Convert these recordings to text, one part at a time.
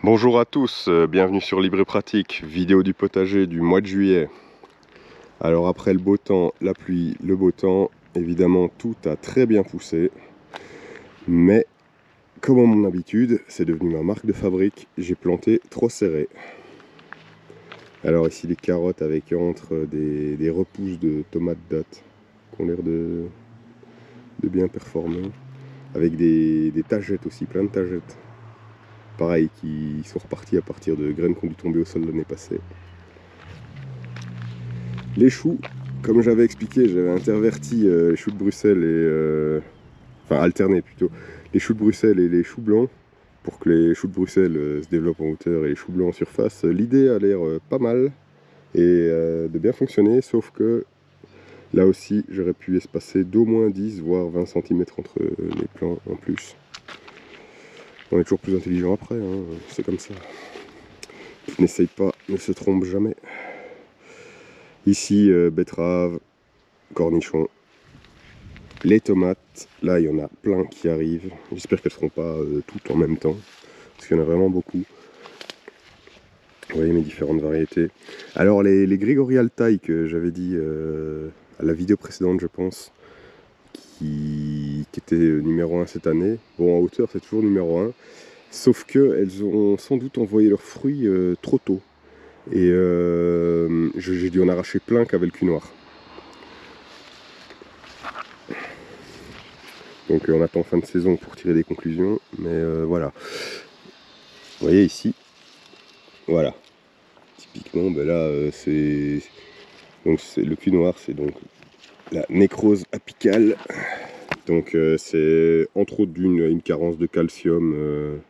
Bonjour à tous, bienvenue sur Libre et Pratique, vidéo du potager du mois de juillet. Alors après le beau temps, la pluie, le beau temps, évidemment tout a très bien poussé. Mais comme à mon habitude, c'est devenu ma marque de fabrique, j'ai planté trop serré. Alors ici les carottes avec entre des repousses de tomates dattes qui ont l'air de bien performer. Avec des tagettes aussi, plein de tagettes. Pareil, qui sont repartis à partir de graines qui ont dû tomber au sol l'année passée. Les choux, comme j'avais expliqué, j'avais interverti les choux de Bruxelles et... enfin, alterné plutôt. Les choux de Bruxelles et les choux blancs pour que les choux de Bruxelles se développent en hauteur et les choux blancs en surface. L'idée a l'air pas mal et de bien fonctionner, sauf que là aussi, j'aurais pu espacer d'au moins 10 voire 20 cm entre les plants en plus. On est toujours plus intelligent après, hein, c'est comme ça. Qui n'essaye pas ne se trompe jamais. Ici, betterave, cornichons, les tomates, là il y en a plein qui arrivent. J'espère qu'elles ne seront pas toutes en même temps, parce qu'il y en a vraiment beaucoup. Vous voyez mes différentes variétés. Alors les Grégory Altaï que j'avais dit à la vidéo précédente, je pense, qui était numéro 1 cette année. Bon, en hauteur c'est toujours numéro 1, sauf qu'elles ont sans doute envoyé leurs fruits trop tôt. Et j'ai dû en arracher plein qu'avec le cul noir. Donc on attend fin de saison pour tirer des conclusions, mais voilà. Vous voyez ici, voilà. Typiquement, ben là c'est le cul noir, c'est donc la nécrose apicale. Donc c'est entre autres une carence de calcium.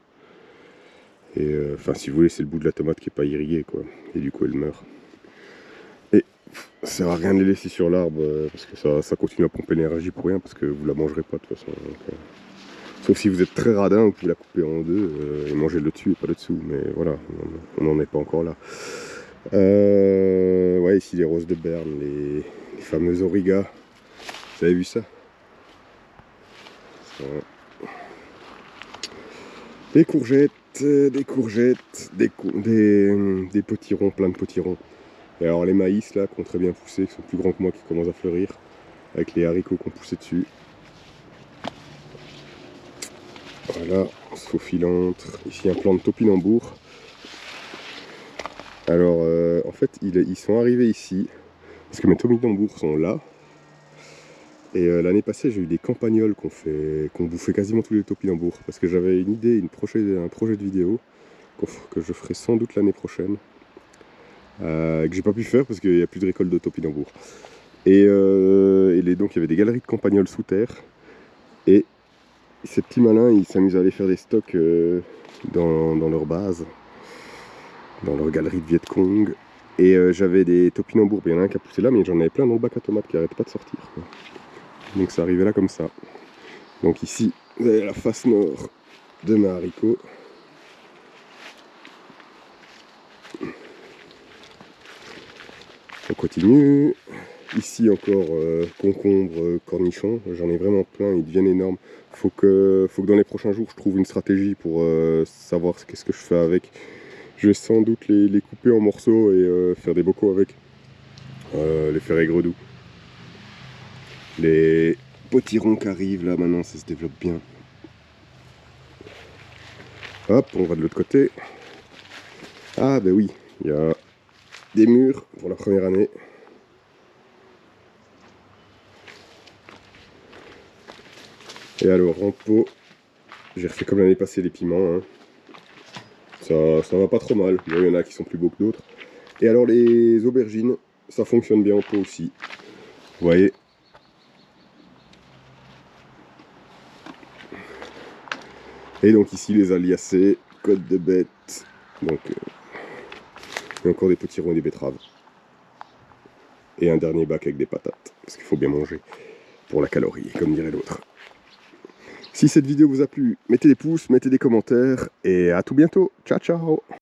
Enfin si vous voulez, c'est le bout de la tomate qui n'est pas irrigué, quoi. Et du coup elle meurt. Et ça sert à rien de les laisser sur l'arbre parce que ça continue à pomper l'énergie pour rien, parce que vous la mangerez pas de toute façon. Donc, sauf si vous êtes très radin, vous pouvez la couper en deux et manger le dessus et pas le dessous. Mais voilà, on n'en est pas encore là. Ouais, ici les roses de Berne, les fameuses Auriga. Vous avez vu ça? Des courgettes, des potirons, plein de potirons. Et alors les maïs là, qui ont très bien poussé, qui sont plus grands que moi, qui commencent à fleurir, avec les haricots qui ont poussé dessus. Voilà, Sophilantre. Ici un plant de topinambour. Alors en fait ils sont arrivés ici parce que mes topinambours sont là. Et l'année passée j'ai eu des campagnols qui ont bouffé quasiment tous les topinambours, parce que j'avais une idée, un projet de vidéo que je ferai sans doute l'année prochaine, que j'ai pas pu faire parce qu'il n'y a plus de récolte de topinambours. Et donc il y avait des galeries de campagnols sous terre, et ces petits malins ils s'amusent à aller faire des stocks dans leur base, dans leur galerie de Viet Cong. Et j'avais des topinambours, il y en a un qui a poussé là, mais j'en avais plein dans le bac à tomates qui n'arrêtait pas de sortir, quoi. Donc ça arrivait là comme ça. Donc ici, vous avez la face nord de mes haricots. On continue. Ici encore concombre, cornichons. J'en ai vraiment plein, ils deviennent énormes. Faut que dans les prochains jours je trouve une stratégie pour savoir qu'est-ce que je fais avec. Je vais sans doute les couper en morceaux et faire des bocaux avec. Les faire aigre doux. Les potirons qui arrivent là maintenant, ça se développe bien. Hop, on va de l'autre côté. Ah ben oui, il y a des mûres pour la première année. Et alors en pot, j'ai refait comme l'année passée les piments, hein. Ça va pas trop mal. Bon, il y en a qui sont plus beaux que d'autres. Et alors les aubergines, ça fonctionne bien en pot aussi. Vous voyez. Et donc ici les aliacées, côte de bête. Donc il y a encore des potirons et des betteraves. Et un dernier bac avec des patates, parce qu'il faut bien manger pour la calorie, comme dirait l'autre. Si cette vidéo vous a plu, mettez des pouces, mettez des commentaires, et à tout bientôt. Ciao ciao.